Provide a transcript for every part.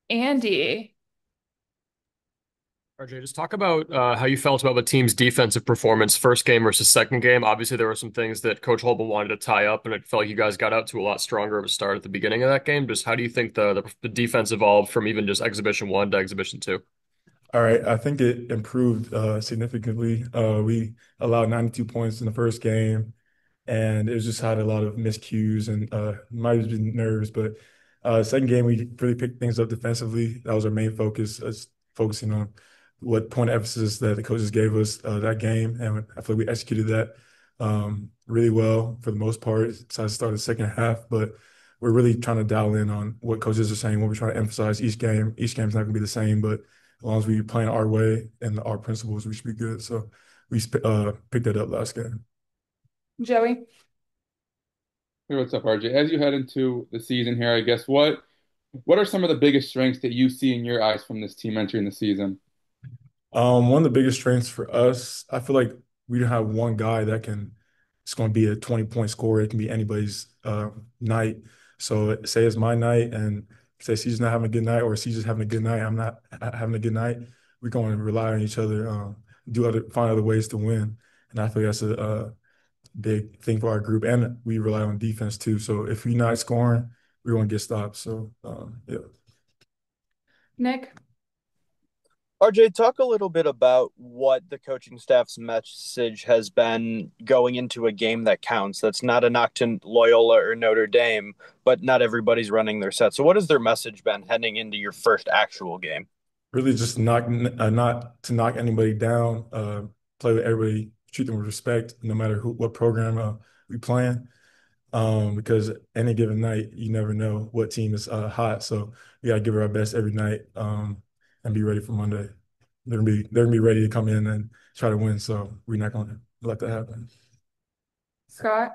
Andy. RJ, just talk about how you felt about the team's defensive performance first game versus second game. Obviously, there were some things that Coach Holtmann wanted to tie up, and it felt like you guys got out to a lot stronger of a start at the beginning of that game. Just how do you think the defense evolved from even just exhibition one to exhibition two? All right, I think it improved significantly. We allowed 92 points in the first game, and it just had a lot of miscues and might have been nerves. But second game, we really picked things up defensively. That was our main focus, us focusing on what point of emphasis that the coaches gave us that game, and I feel like we executed that really well for the most part. So I started the second half, but we're really trying to dial in on what coaches are saying, what we're trying to emphasize each game. Each game's not going to be the same, but as long as we playing our way and our principles, we should be good. So we picked that up last game. Joey. Hey, what's up, RJ? As you head into the season here, I guess what are some of the biggest strengths that you see in your eyes from this team entering the season? One of the biggest strengths for us, I feel like we don't have one guy that it's going to be a 20-point scorer. It can be anybody's night. So say it's my night and say she's not having a good night or she's just having a good night. I'm not having a good night. We're going to rely on each other, find other ways to win. And I feel like that's a big thing for our group. And we rely on defense too. So if we're not scoring, we're going to get stopped. So yeah. Nick. RJ, talk a little bit about what the coaching staff's message has been going into a game that counts. That's not a knock to Loyola or Notre Dame, but not everybody's running their set. So, what has their message been heading into your first actual game? Really just not to knock anybody down, play with everybody, treat them with respect, no matter what program we playing. Because any given night, you never know what team is hot. So we gotta give it our best every night, and be ready for Monday. They're gonna be ready to come in and try to win. So we're not gonna let that happen. Scott.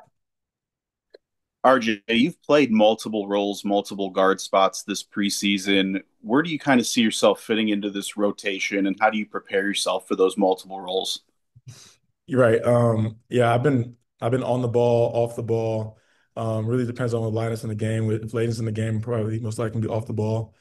RJ, you've played multiple roles, multiple guard spots this preseason. Where do you kind of see yourself fitting into this rotation, and how do you prepare yourself for those multiple roles? You're right. Yeah, I've been on the ball, off the ball. Really depends on what Linus in the game. If Layden's in the game, probably most likely be off the ball.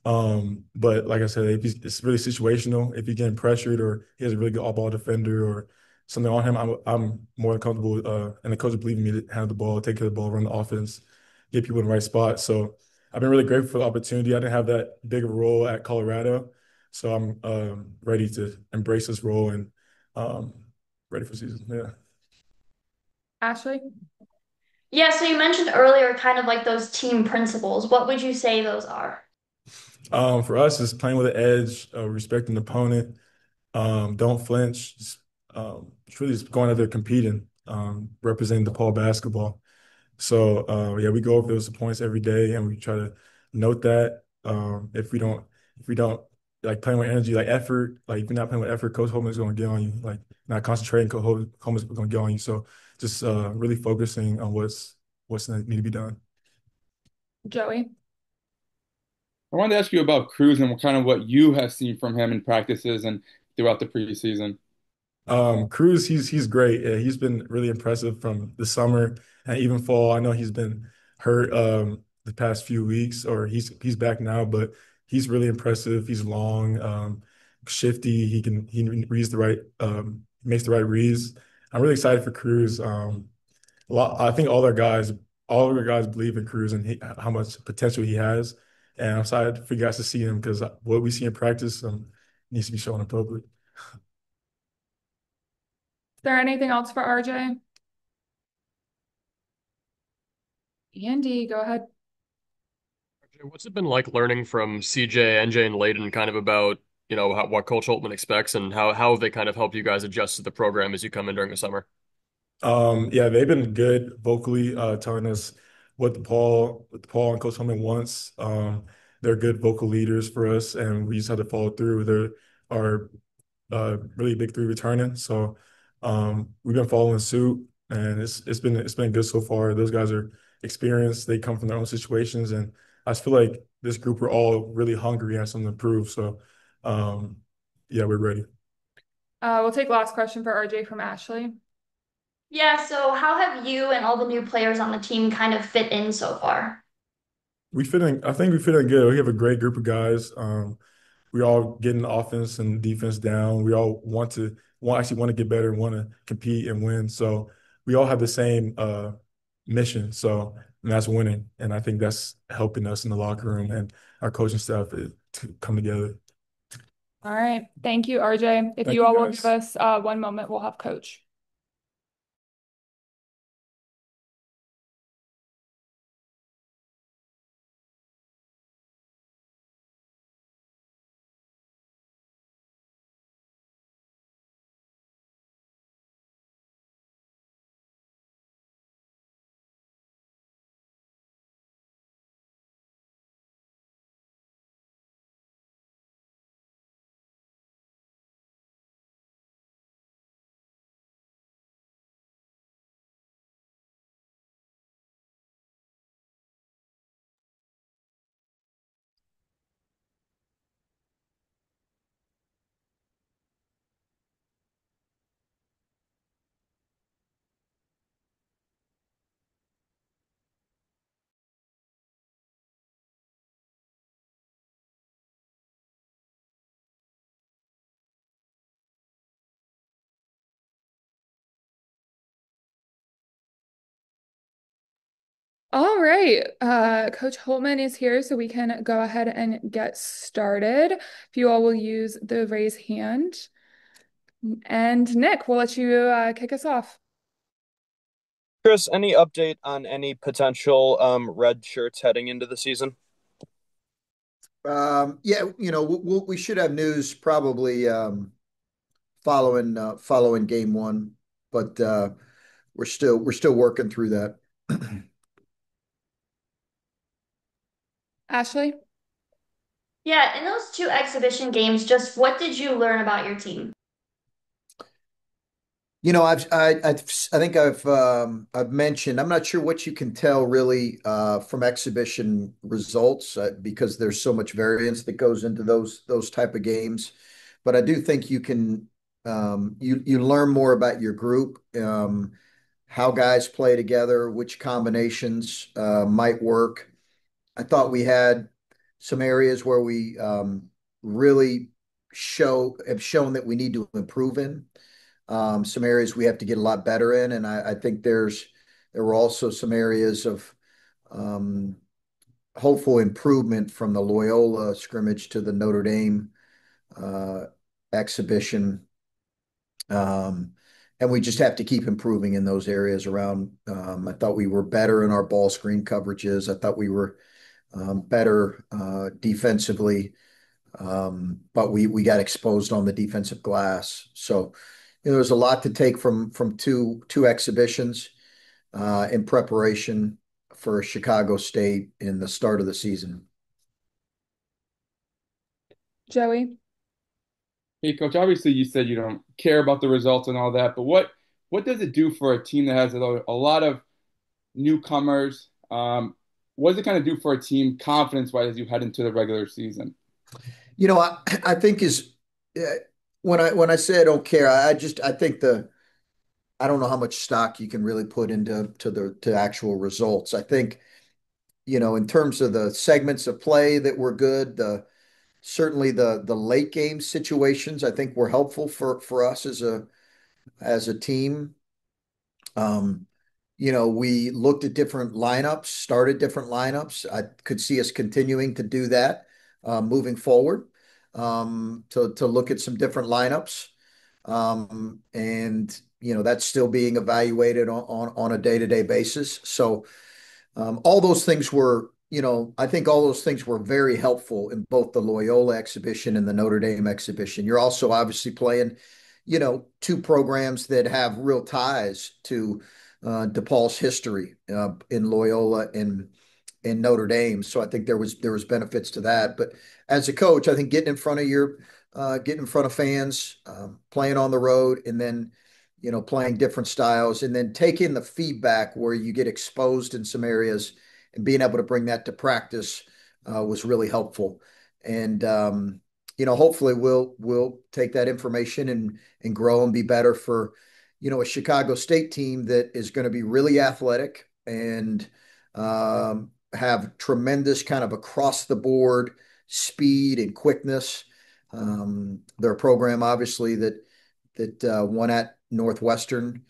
But like I said, it's really situational. If he's getting pressured or he has a really good all-ball defender or something on him, I'm more than comfortable. And the coach believe in me to handle the ball, take care of the ball, run the offense, get people in the right spot. So I've been really grateful for the opportunity. I didn't have that big of a role at Colorado, so I'm ready to embrace this role and um, ready for season. Yeah. Ashley. Yeah, so you mentioned earlier kind of like those team principles. What would you say those are? For us, it's playing with an edge, respecting the opponent, don't flinch. It's really just going out there competing, representing DePaul basketball. So yeah, we go over those points every day, and we try to note that. If we don't like playing with energy, like effort, like if you're not playing with effort, Coach Holman's going to get on you. Like not concentrating, Coach Holman's going to get on you. So just really focusing on what's need to be done. Joey. I wanted to ask you about Cruz and what you have seen from him in practices and throughout the preseason. Cruz, he's great. Yeah, he's been really impressive from the summer and even fall. I know he's been hurt the past few weeks, or he's back now, but he's really impressive. He's long, shifty. He reads the right makes the right reads. I'm really excited for Cruz. I think all our guys believe in Cruz and how much potential he has, and I'm excited for you guys to see him because what we see in practice needs to be shown in public. Is there anything else for RJ? Andy, go ahead. What's it been like learning from CJ, NJ, and Layden kind of about, what Coach Holtmann expects and how they kind of help you guys adjust to the program as you come in during the summer? Yeah, they've been good vocally, telling us what Paul and Coach Holman wants. They're good vocal leaders for us, and we just have to follow through. They're our really big three returning, so we've been following suit, and it's been good so far. Those guys are experienced. They come from their own situations, and I just feel like this group are all really hungry and have something to prove. So, um, yeah, we're ready. We'll take last question for RJ from Ashley. Yeah, so how have you and all the new players on the team kind of fit in so far? I think we fit in good. We have a great group of guys. We all getting offense and defense down. We all actually want to get better, want to compete and win. So we all have the same mission. So and that's winning. And I think that's helping us in the locker room and our coaching staff to come together. All right. Thank you, RJ. If Thank you you all will give guys. us one moment, we'll have coach. All right. Coach Holtman is here, so we can go ahead and get started. If you all will use the raise hand. And Nick, we'll let you kick us off. Chris, any update on any potential red shirts heading into the season? Yeah, we should have news probably following game one, but we're still working through that. Ashley? Yeah, in those two exhibition games, just what did you learn about your team? I think I've mentioned. I'm not sure what you can tell really from exhibition results because there's so much variance that goes into those type of games. But I do think you can you learn more about your group, how guys play together, which combinations might work. I thought we had some areas where we really have shown that we need to improve in. Some areas we have to get a lot better in, and I think there were also some areas of um, hopeful improvement from the Loyola scrimmage to the Notre Dame uh, exhibition. Um, and we just have to keep improving in those areas around. I thought we were better in our ball screen coverages. I thought we were better defensively, but we got exposed on the defensive glass. So there's a lot to take from two exhibitions in preparation for Chicago State in the start of the season. Joey? Hey, Coach, obviously you said you don't care about the results and all that, but what does it do for a team that has a lot of newcomers? What does it kind of do for a team confidence-wise as you head into the regular season? I think is uh, when I say I don't care, I think I don't know how much stock you can really put into to actual results. I think in terms of the segments of play that were good, certainly the late game situations I think were helpful for us as a team. Um, we looked at different lineups, started different lineups. I could see us continuing to do that moving forward, to look at some different lineups. And that's still being evaluated on a day-to-day basis. So all those things were, I think all those things were very helpful in both the Loyola exhibition and the Notre Dame exhibition. You're also obviously playing, two programs that have real ties to DePaul's history in Loyola and in Notre Dame. So I think there was benefits to that. But as a coach, I think getting in front of fans, playing on the road, and then playing different styles, and then taking the feedback where you get exposed in some areas and being able to bring that to practice was really helpful. And hopefully we'll take that information and grow and be better for a Chicago State team that is going to be really athletic and have tremendous kind of across the board speed and quickness. They're a program, obviously, that won at Northwestern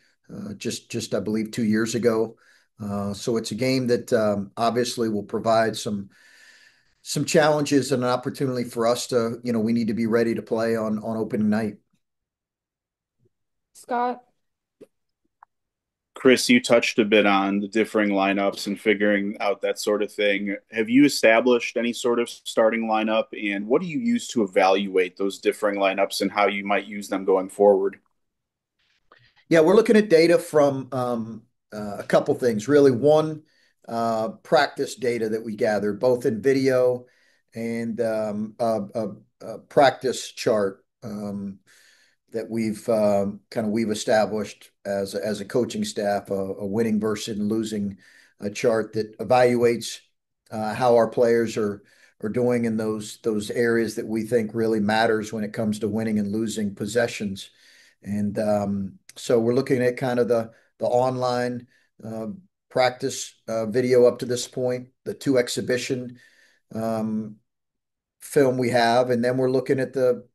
just I believe 2 years ago. So it's a game that obviously will provide some challenges and an opportunity for us to, we need to be ready to play on opening night. Scott? Chris, you touched a bit on the differing lineups and figuring out that sort of thing. Have you established any sort of starting lineup, and what do you use to evaluate those differing lineups and how you might use them going forward? Yeah, we're looking at data from a couple things, really. One, practice data that we gathered, both in video and a practice chart that we've established as a coaching staff, a winning versus losing a chart that evaluates how our players are doing in those areas that we think really matters when it comes to winning and losing possessions. And so we're looking at kind of the online uh, practice video up to this point, the two exhibition um, film we have, and then we're looking at the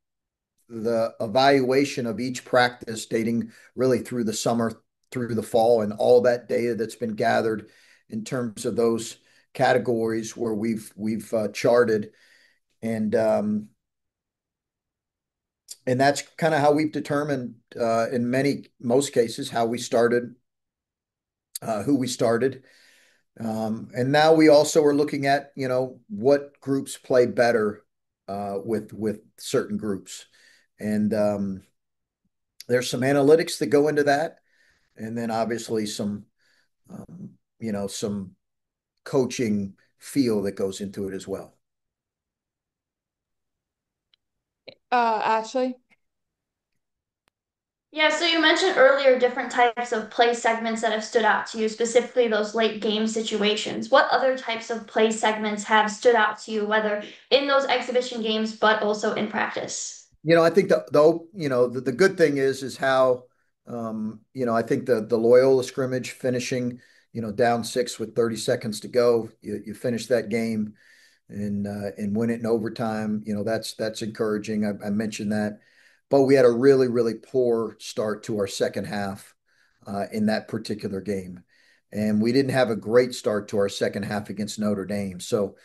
evaluation of each practice dating really through the summer, through the fall, and all that data that's been gathered in terms of those categories where we've charted, and and that's kind of how we've determined in most cases how we started, who we started. And now we also are looking at, what groups play better with certain groups. And there's some analytics that go into that. And then obviously some coaching feel that goes into it as well. Ashley? Yeah, so you mentioned earlier different types of play segments that have stood out to you, specifically those late game situations. What other types of play segments have stood out to you, whether in those exhibition games, but also in practice? I think the good thing is how I think the Loyola scrimmage finishing, down six with 30 seconds to go, you finish that game and win it in overtime. That's encouraging. I mentioned that, but we had a really, really poor start to our second half in that particular game, and we didn't have a great start to our second half against Notre Dame. So,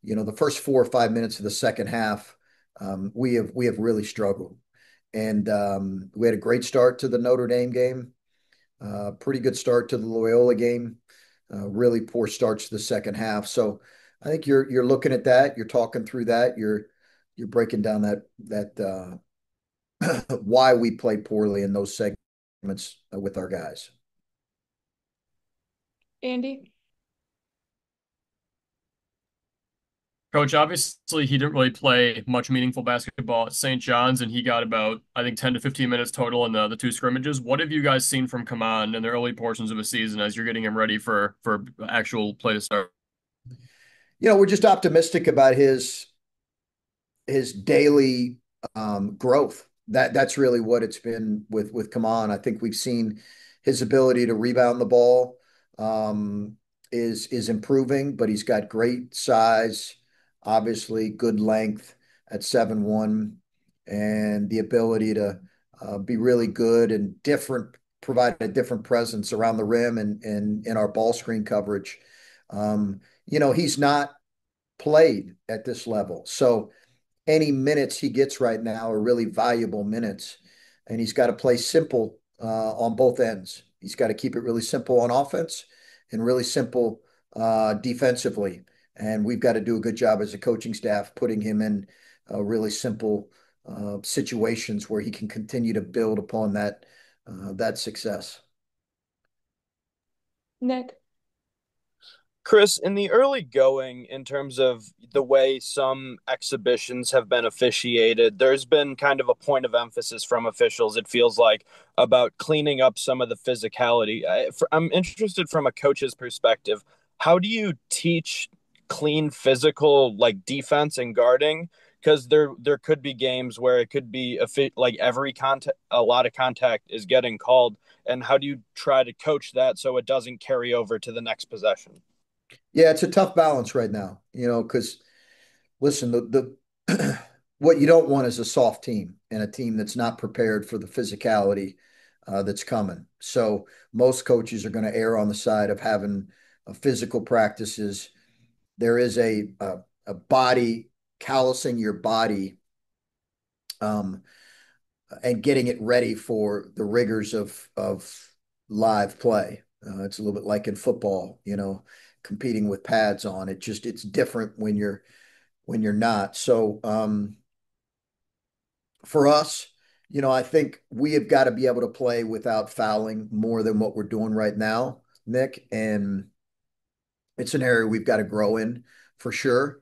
the first 4 or 5 minutes of the second half, we have really struggled, and we had a great start to the Notre Dame game, pretty good start to the Loyola game, really poor starts to the second half. So I think you're looking at that, you're talking through that, you're breaking down that why we played poorly in those segments with our guys. Andy? Coach, obviously he didn't really play much meaningful basketball at St. John's, and he got about, I think, 10 to 15 minutes total in the two scrimmages. What have you guys seen from Kaman in the early portions of a season as you're getting him ready for actual play to start? We're just optimistic about his daily growth. That's really what it's been with Kaman. I think we've seen his ability to rebound the ball um, is improving, but he's got great size, obviously good length at 7'1", and the ability to be really good and different, provide a different presence around the rim and in our ball screen coverage. He's not played at this level, so any minutes he gets right now are really valuable minutes. And he's got to play simple on both ends. He's got to keep it really simple on offense and really simple defensively. And we've got to do a good job as a coaching staff putting him in really simple situations where he can continue to build upon that success. Nick? Chris, in the early going, in terms of the way some exhibitions have been officiated, there's been kind of a point of emphasis from officials, it feels like, about cleaning up some of the physicality. I'm interested from a coach's perspective. How do you teach clean physical like defense and guarding? Because there could be games where it could be like every contact, a lot of contact is getting called. And how do you try to coach that so it doesn't carry over to the next possession? Yeah, it's a tough balance right now, because listen, the what you don't want is a soft team and a team that's not prepared for the physicality that's coming. So most coaches are going to err on the side of having physical practices. There is a body callousing your body um, and getting it ready for the rigors of live play. It's a little bit like in football, competing with pads on. It's different when you're not. So for us, I think we have got to be able to play without fouling more than what we're doing right now, Nick. And it's an area we've got to grow in for sure.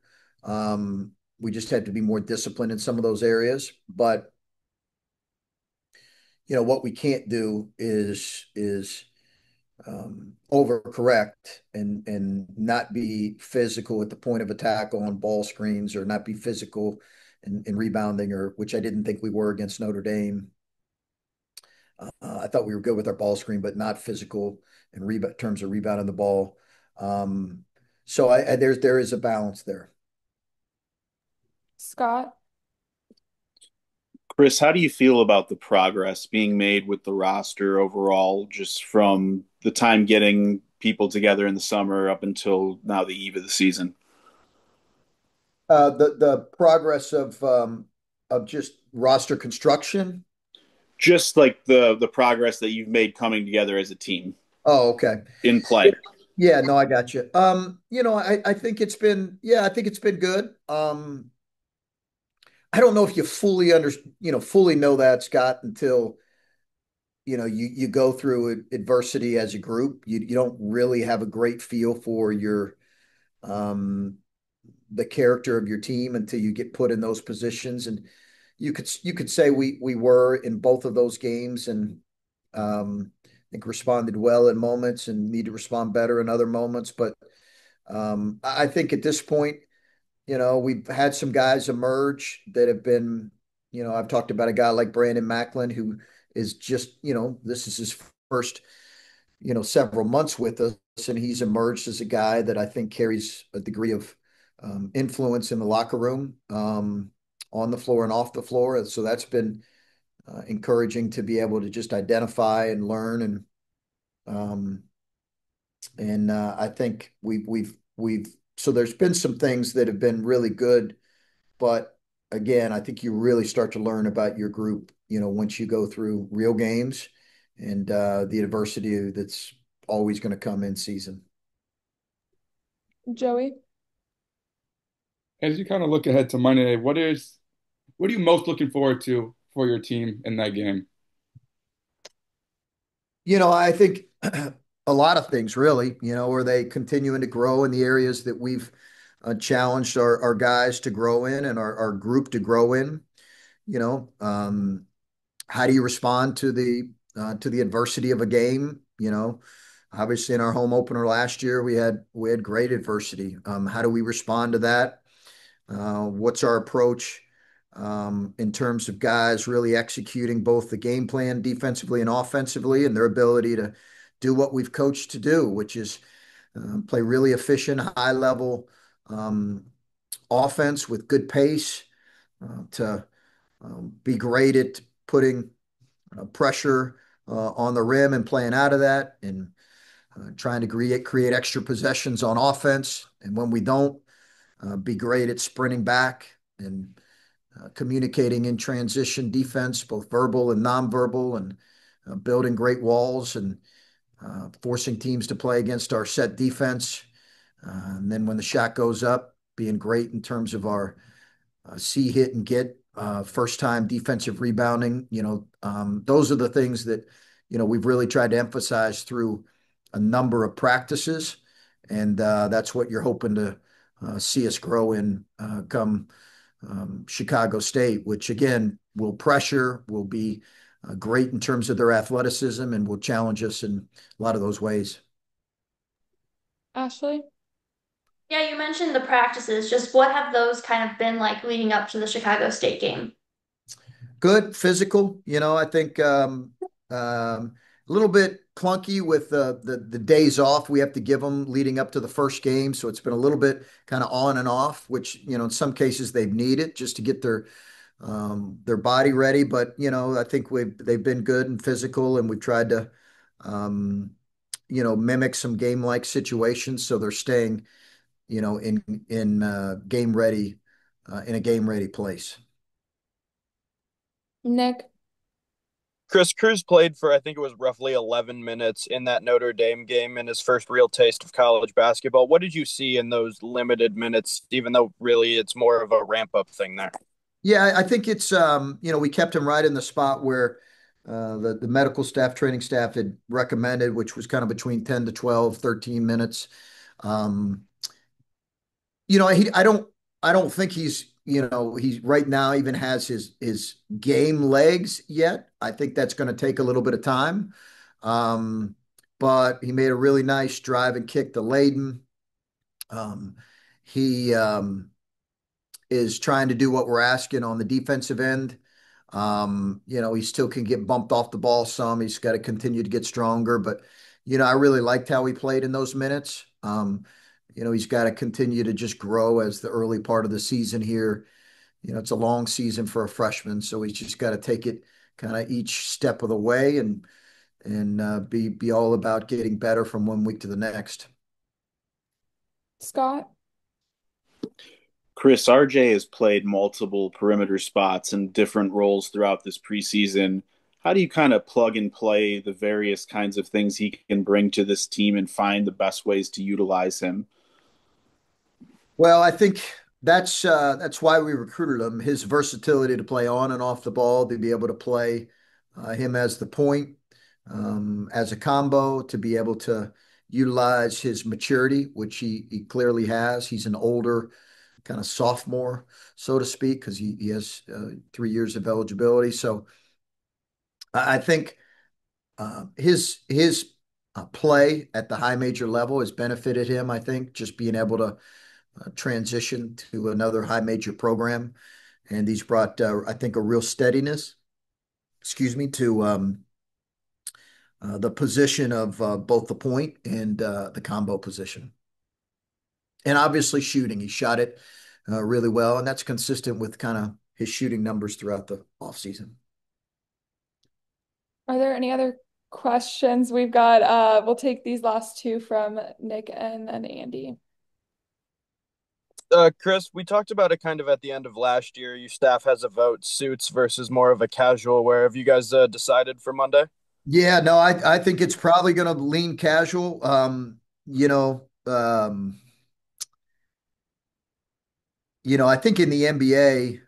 We just had to be more disciplined in some of those areas. But what we can't do is overcorrect and not be physical at the point of attack on ball screens or not be physical in rebounding, or which I didn't think we were against Notre Dame. I thought we were good with our ball screen, but not physical in terms of rebounding the ball. So there is a balance there. Scott? Chris, how do you feel about the progress being made with the roster overall, just from the time getting people together in the summer up until now, the eve of the season? The progress of just roster construction. Just like the progress that you've made coming together as a team Oh, okay. in play. Yeah, no, I got you. I think I think it's been good. I don't know if you fully know that, Scott, until you go through adversity as a group. You don't really have a great feel for um the character of your team until you get put in those positions. And you could say we were in both of those games, and I think responded well in moments and need to respond better in other moments. But I think at this point, we've had some guys emerge that have been, I've talked about a guy like Brandon Macklin, who is just, this is his first, several months with us, and he's emerged as a guy that I think carries a degree of influence in the locker room, on the floor and off the floor. And so that's been encouraging to be able to just identify and learn. Um, and I think so there's been some things that have been really good, but again, I think you really start to learn about your group, once you go through real games and the adversity that's always going to come in season. Joey? As you kind of look ahead to Monday, what are you most looking forward to for your team in that game? I think a lot of things really, are they continuing to grow in the areas that we've challenged our guys to grow in and our group to grow in. You know, how do you respond to the adversity of a game? Obviously in our home opener last year, we had great adversity. How do we respond to that? What's our approach in terms of guys really executing both the game plan defensively and offensively, and their ability to do what we've coached to do, which is play really efficient, high level offense with good pace, to be great at putting pressure on the rim and playing out of that, and trying to create extra possessions on offense. And when we don't, be great at sprinting back and communicating in transition defense, both verbal and nonverbal, and building great walls and forcing teams to play against our set defense. And then when the shot goes up, being great in terms of our see, hit, and get first time defensive rebounding. Those are the things that, we've really tried to emphasize through a number of practices. And that's what you're hoping to see us grow in come Chicago State, which again will pressure, will be great in terms of their athleticism, and will challenge us in a lot of those ways. Ashley? Yeah, you mentioned the practices. Just what have those kind of been like leading up to the Chicago State game? Good physical. I think a little bit clunky with the days off we have to give them leading up to the first game. So it's been a little bit kind of on and off, which, in some cases they've needed just to get their body ready. But, I think they've been good and physical, and we've tried to, um, mimic some game-like situations. So they're staying, game ready, in a game ready place. Nick, Chris Cruz played for, I think it was roughly 11 minutes in that Notre Dame game in his first real taste of college basketball. What did you see in those limited minutes, even though really it's more of a ramp up thing there? Yeah, I think it's we kept him right in the spot where the medical staff, training staff had recommended, which was kind of between 10 to 12, 13 minutes. Um, I don't think he's right now even has his game legs yet. I think that's going to take a little bit of time. Um, but he made a really nice drive and kick to Layden. He is trying to do what we're asking on the defensive end. He still can get bumped off the ball some. He's got to continue to get stronger, but I really liked how he played in those minutes. He's got to continue to just grow as the early part of the season here. It's a long season for a freshman, so he's just got to take it kind of each step of the way and be all about getting better from one week to the next. Scott. Chris, RJ has played multiple perimeter spots and different roles throughout this preseason. How do you kind of plug and play the various kinds of things he can bring to this team and find the best ways to utilize him? Well, I think that's why we recruited him. His versatility to play on and off the ball, to be able to play him as the point, as a combo, to be able to utilize his maturity, which he clearly has. He's an older kind of sophomore, so to speak, because he has 3 years of eligibility. So I think his play at the high major level has benefited him. I think just being able to transition to another high major program, and he's brought, I think, a real steadiness. Excuse me, to the position of both the point and the combo position, and obviously shooting. He shot it really well, and that's consistent with kind of his shooting numbers throughout the offseason. Are there any other questions? We'll take these last two from Nick and then Andy. Chris, we talked about it kind of at the end of last year. Your staff has a vote, suits versus more of a casual wear. Have you guys decided for Monday? Yeah, no, I think it's probably going to lean casual. You know, um, I think in the NBA,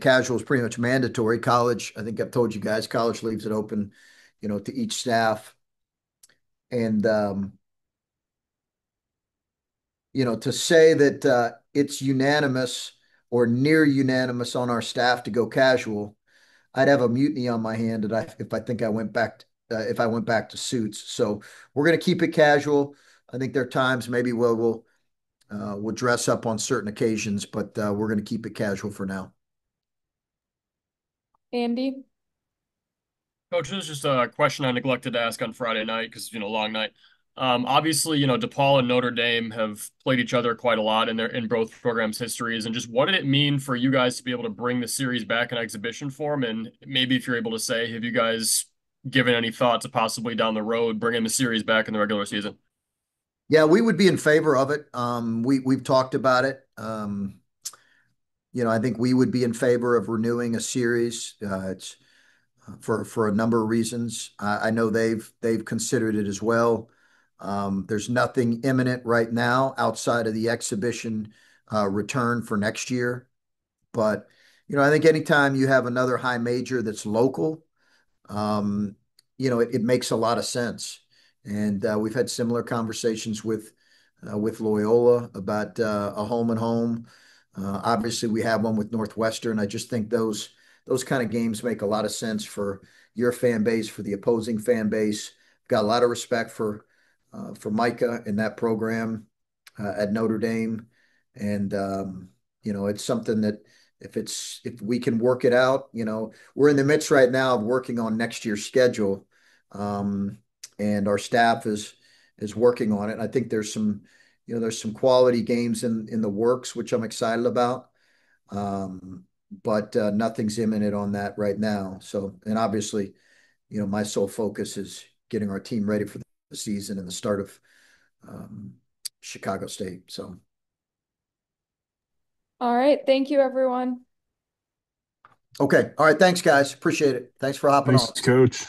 casual is pretty much mandatory. College, I think I've told you guys, college leaves it open, to each staff, and to say that it's unanimous or near unanimous on our staff to go casual, I'd have a mutiny on my hand if I think I went back if I went back to suits. So we're going to keep it casual. I think there are times maybe we'll dress up on certain occasions, but we're going to keep it casual for now. Andy. Coach, this is just a question I neglected to ask on Friday night because, long night. Obviously, DePaul and Notre Dame have played each other quite a lot in both programs' histories. And just what did it mean for you guys to be able to bring the series back in exhibition form? And maybe if you're able to say, have you guys given any thought to possibly down the road bringing the series back in the regular season? Yeah, we would be in favor of it. We've talked about it. I think we would be in favor of renewing a series. It's for a number of reasons. I know they've considered it as well. There's nothing imminent right now outside of the exhibition return for next year. But I think anytime you have another high major that's local, um, it makes a lot of sense. And we've had similar conversations with Loyola about a home and home. Obviously, we have one with Northwestern. I just think those kind of games make a lot of sense for your fan base, for the opposing fan base. Got a lot of respect for Micah in that program at Notre Dame, and it's something that if we can work it out, we're in the midst right now of working on next year's schedule, um, and our staff is working on it. I think there's some quality games in the works, which I'm excited about. But nothing's imminent on that right now. So, and obviously, my sole focus is getting our team ready for the season and the start of um, Chicago State. So, All right. Thank you, everyone. okay. All right. Thanks, guys. Appreciate it. Thanks for hopping Thanks, on. coach.